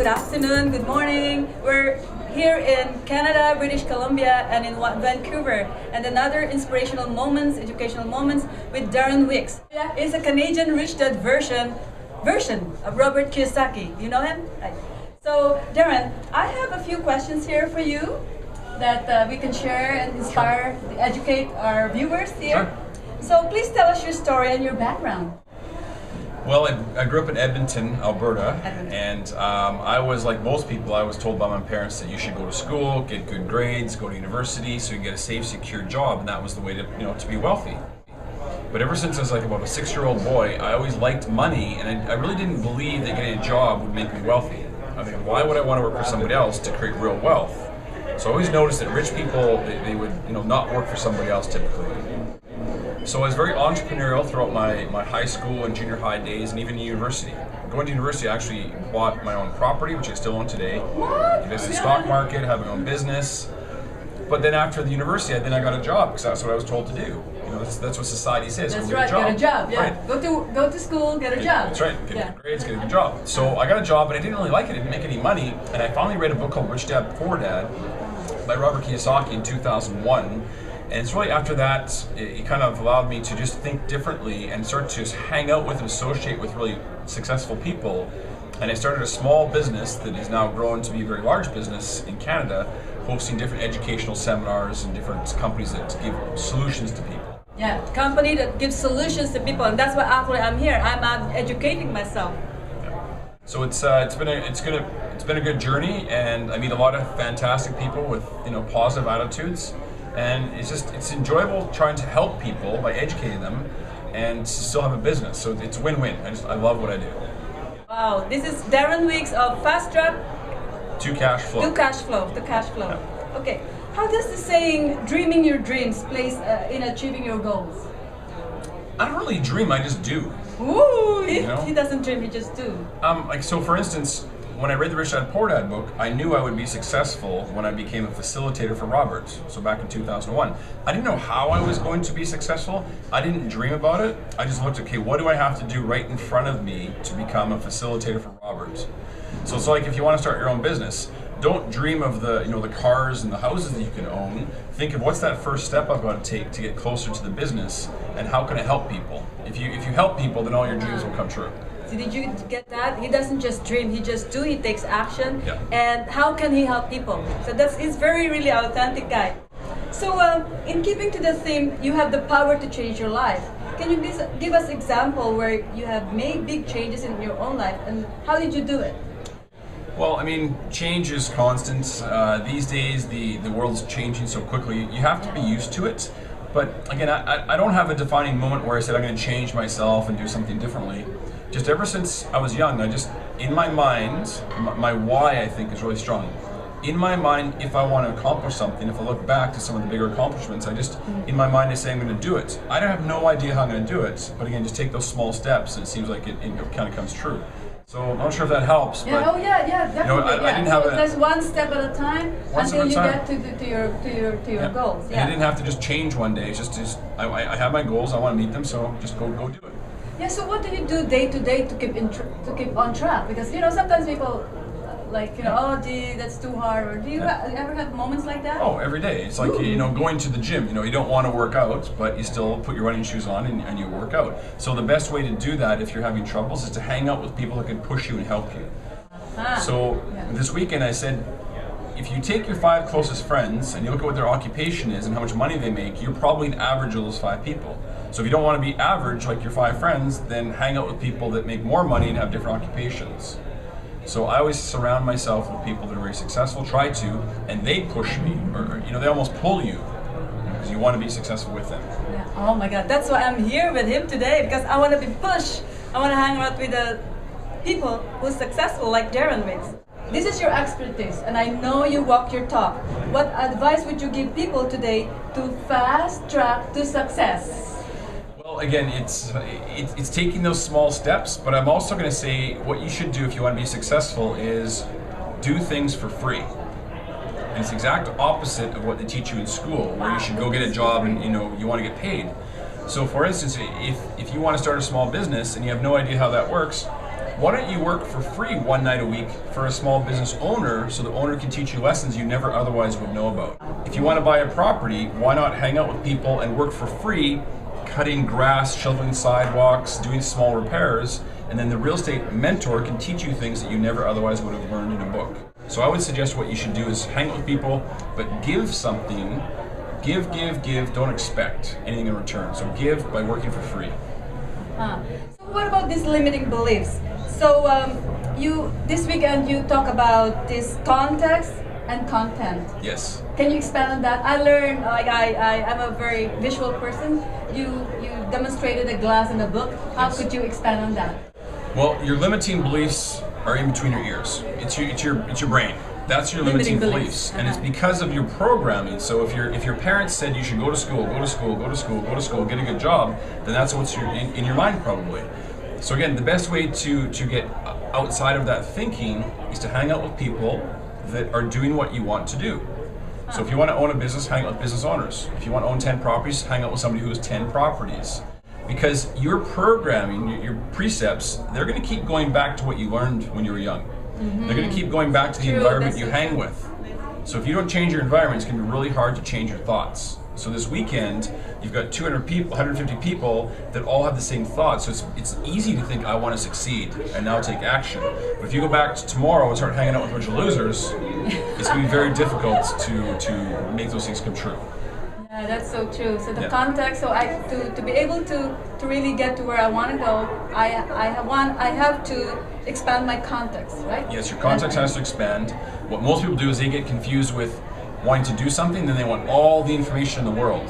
afternoon, good morning. We're here in Canada, British Columbia, and in Vancouver, and another inspirational moments, educational moments with Darren Wicks. He's a Canadian rich dad version of Robert Kiyosaki. You know him? Right. So, Darren, I have a few questions here for you that we can share and inspire, educate our viewers here. Sure. So, please tell us your story and your background. Well, I grew up in Edmonton, Alberta, and I was like most people. I was told by my parents that you should go to school, get good grades, go to university, so you can get a safe, secure job, and that was the way to to be wealthy. But ever since I was like about a 6-year-old boy, I always liked money, and I really didn't believe that getting a job would make me wealthy. I mean, why would I want to work for somebody else to create real wealth? So I always noticed that rich people, they would not work for somebody else typically. So I was very entrepreneurial throughout my high school and junior high days, and even university. Going to university, I actually bought my own property, which I still own today. What? Invested in the stock market, have my own business. But then after the university, I got a job because that's what I was told to do. That's what society says. That's go right, get a job. Yeah, Right. Go to school, get a job. That's right. Get good grades, get a good job. So I got a job, but I didn't really like it. I didn't make any money, and I finally read a book called Rich Dad Poor Dad by Robert Kiyosaki in 2001. And it's really after that, it kind of allowed me to just think differently and start to just hang out with and associate with really successful people. And I started a small business that is now grown to be a very large business in Canada, hosting different educational seminars and different companies that give solutions to people. Yeah, company that gives solutions to people, and that's why actually I'm here. I'm educating myself. So it's been a good journey, and I meet a lot of fantastic people with positive attitudes. And it's enjoyable trying to help people by educating them and still have a business. So it's win-win. I love what I do. Wow, this is Darren Wicks of Fast Track To cash flow. to cash flow. To cash flow. Okay, how does the saying "dreaming your dreams" plays in achieving your goals? I don't really dream, I just do. Ooh, he doesn't dream, he just do. So for instance, when I read the Rich Dad Poor Dad book, I knew I would be successful when I became a facilitator for Robert. So back in 2001. I didn't know how I was going to be successful. I didn't dream about it. I just looked, okay, what do I have to do right in front of me to become a facilitator for Robert? So it's like if you want to start your own business, don't dream of the cars and the houses that you can own. Think of what's that first step I've got to take to get closer to the business, and how can I help people? If you help people, then all your dreams will come true. So did you get that? He doesn't just dream, he just do, he takes action. Yeah. And how can he help people? So he's very really authentic guy. So in keeping to the theme, you have the power to change your life. Can you give us example where you have made big changes in your own life, and how did you do it? Well, I mean, change is constant. These days, the world's changing so quickly. You have to be used to it. But again, I don't have a defining moment where I said I'm going to change myself and do something differently. Just ever since I was young, in my mind, my why I think is really strong. In my mind, if I want to accomplish something, if I look back to some of the bigger accomplishments, in my mind I say I'm going to do it. I don't have no idea how I'm going to do it, but again, just take those small steps and it seems like it kind of comes true. So I'm not sure if that helps. Yeah, but, definitely. I didn't have that's one step at a time until you get to your goals. Yeah. And I didn't have to just change one day. It's just I have my goals. I want to meet them. So just go do it. Yeah. So what do you do day to day to keep on track? Because sometimes people oh gee, that's too hard. Or do you ever have moments like that? Oh, every day. It's like going to the gym. You don't want to work out, but you still put your running shoes on and you work out. So the best way to do that if you're having troubles is to hang out with people that can push you and help you. So this weekend I said, if you take your 5 closest friends and you look at what their occupation is and how much money they make, you're probably an average of those 5 people. So if you don't want to be average like your 5 friends, then hang out with people that make more money and have different occupations. So I always surround myself with people that are very successful, try to, and they push me, or they almost pull you, because you want to be successful with them. Yeah. Oh my God, that's why I'm here with him today, because I want to be pushed. I want to hang out with the people who's successful, like Darren Wicks. This is your expertise, and I know you walk your talk. What advice would you give people today to fast track to success? Well, again, it's taking those small steps, but I'm also going to say what you should do if you want to be successful is do things for free. And it's the exact opposite of what they teach you in school, where you should go get a job and you want to get paid. So for instance, if you want to start a small business and you have no idea how that works, why don't you work for free one night a week for a small business owner so the owner can teach you lessons you never otherwise would know about? If you want to buy a property, why not hang out with people and work for free, cutting grass, shoveling sidewalks, doing small repairs, and then the real estate mentor can teach you things that you never otherwise would have learned in a book. So I would suggest what you should do is hang out with people, but give something. Give, don't expect anything in return. So give by working for free. So what about these limiting beliefs? So this weekend you talk about this context and content. Yes. Can you expand on that? I learned, I'm a very visual person. You demonstrated a glass in a book. How could you expand on that? Well, your limiting beliefs are in between your ears. It's your brain. That's your limiting beliefs. And it's because of your programming. So if your parents said you should go to school, get a good job, then that's what's in your mind probably. So again, the best way to get outside of that thinking is to hang out with people that are doing what you want to do. So if you want to own a business, hang out with business owners. If you want to own 10 properties, hang out with somebody who has 10 properties. Because your programming, your precepts, they're going to keep going back to what you learned when you were young. Mm-hmm. They're going to keep going back to the environment you hang with. So if you don't change your environment, it's going to be really hard to change your thoughts. So this weekend, you've got 200 people, 150 people that all have the same thoughts. So it's easy to think, I want to succeed and now take action. But if you go back to tomorrow and start hanging out with a bunch of losers, it's going to be very difficult to make those things come true. Yeah, that's so true. So the context, so to be able to really get to where I want to go, I have to expand my context, right? Yes, your context has to expand. What most people do is they get confused with wanting to do something, then they want all the information in the world.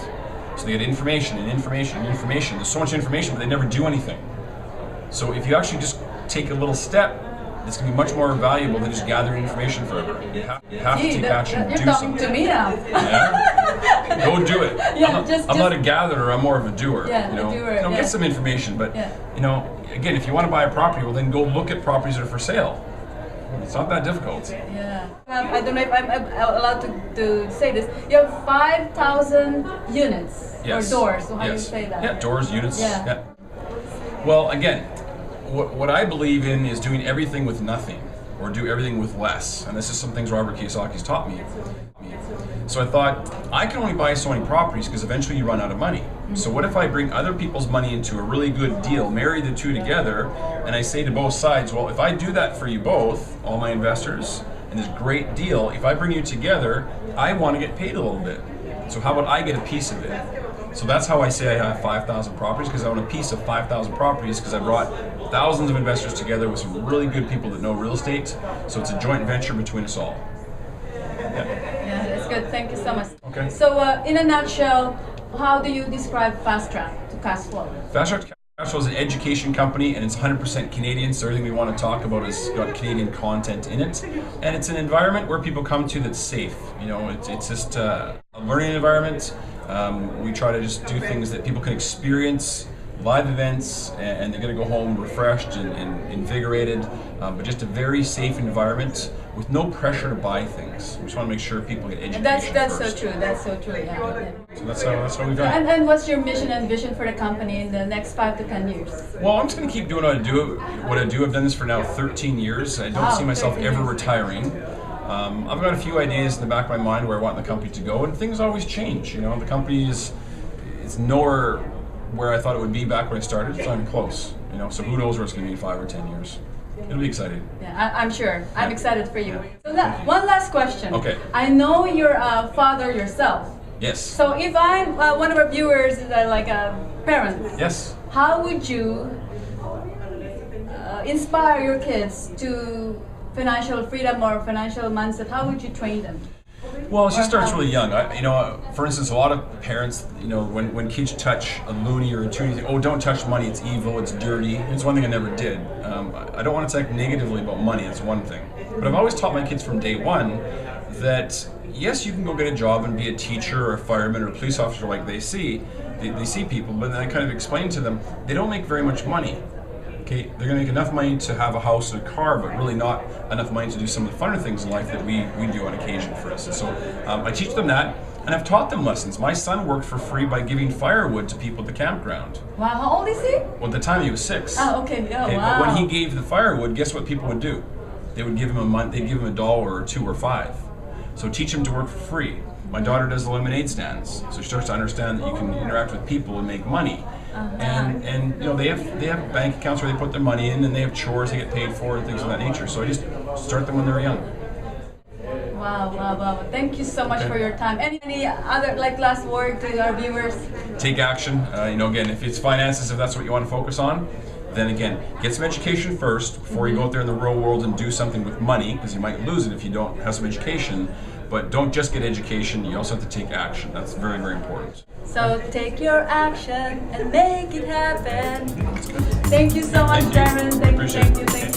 So they get information and information and information. There's so much information, but they never do anything. So if you actually just take a little step, it's going to be much more valuable than just gathering information forever. You have to take action and do something. You're talking to me now. Yeah. Go do it. Yeah, I'm not a gatherer, I'm more of a doer. Yeah, you know? a doer. Get some information, but again, if you want to buy a property, well then go look at properties that are for sale. It's not that difficult. Yeah. I don't know if I'm allowed to say this. You have 5,000 units or doors. So how do you say that? Yeah, doors, units. Yeah. Well, again, what I believe in is doing everything with nothing, or do everything with less. And this is some things Robert Kiyosaki's taught me. So I thought, I can only buy so many properties because eventually you run out of money. So what if I bring other people's money into a really good deal, marry the two together, and I say to both sides, well, if I do that for you both, all my investors, and this great deal, if I bring you together, I want to get paid a little bit. So how about I get a piece of it? So that's how I say I have 5,000 properties, because I want a piece of 5,000 properties, because I brought thousands of investors together with some really good people that know real estate. So it's a joint venture between us all. Yeah, that's good. Thank you so much. Okay. So in a nutshell, how do you describe Fast Track to Cash Flow? Fast Track to Cash Flow is an education company, and it's 100% Canadian, so everything we want to talk about has got Canadian content in it. And it's an environment where people come to that's safe. You know, it's just a learning environment. We try to just do things that people can experience, live events, and they're going to go home refreshed and invigorated, but just a very safe environment with no pressure to buy things. We just want to make sure people get education That's first. So true. That's so true. Yeah. So that's how we've done. And what's your mission and vision for the company in the next 5 to 10 years? Well, I'm just going to keep doing what I do. I've done this for now 13 years. I don't see myself ever retiring. I've got a few ideas in the back of my mind where I want the company to go, and things always change. You know, the company it's nowhere where I thought it would be back when I started. It's not even close. You know, so who knows where it's going to be in 5 or 10 years. It'll be exciting. Yeah, I'm sure. I'm excited for you. So one last question. Okay. I know you're a father yourself. Yes. So if I'm one of our viewers, like a parent. Yes. How would you inspire your kids to financial freedom or financial mindset? How would you train them? Well, she starts really young. For instance, a lot of parents, when kids touch a loony or a toonie, think, oh, don't touch money, it's evil, it's dirty. It's one thing I never did. I don't want to talk negatively about money, that's one thing. But I've always taught my kids from day one that, yes, you can go get a job and be a teacher or a fireman or a police officer like they see people, but then I kind of explain to them, they don't make very much money. Okay, they're going to make enough money to have a house and a car, but really not enough money to do some of the funner things in life that we do on occasion, for us. And so I teach them that. And I've taught them lessons. My son worked for free by giving firewood to people at the campground. Wow, how old is he? Well, at the time he was 6. Oh, okay. Oh, Okay, wow. but when he gave the firewood, guess what people would do? They would give him a month. They'd give him $1 or $2 or $5. So teach him to work for free. My daughter does the lemonade stands, so she starts to understand that you can interact with people and make money. And you know they have bank accounts where they put their money in, and they have chores they get paid for and things of that nature. So I just start them when they're young. Wow. Thank you so much for your time. Any other last word to our viewers? Take action. You know, again, if it's finances, if that's what you want to focus on, then again, get some education first before you go out there in the real world and do something with money, because you might lose it if you don't have some education. But don't just get education, you also have to take action. That's very, very important. So take your action and make it happen. Thank you so much, Darren. Thank you.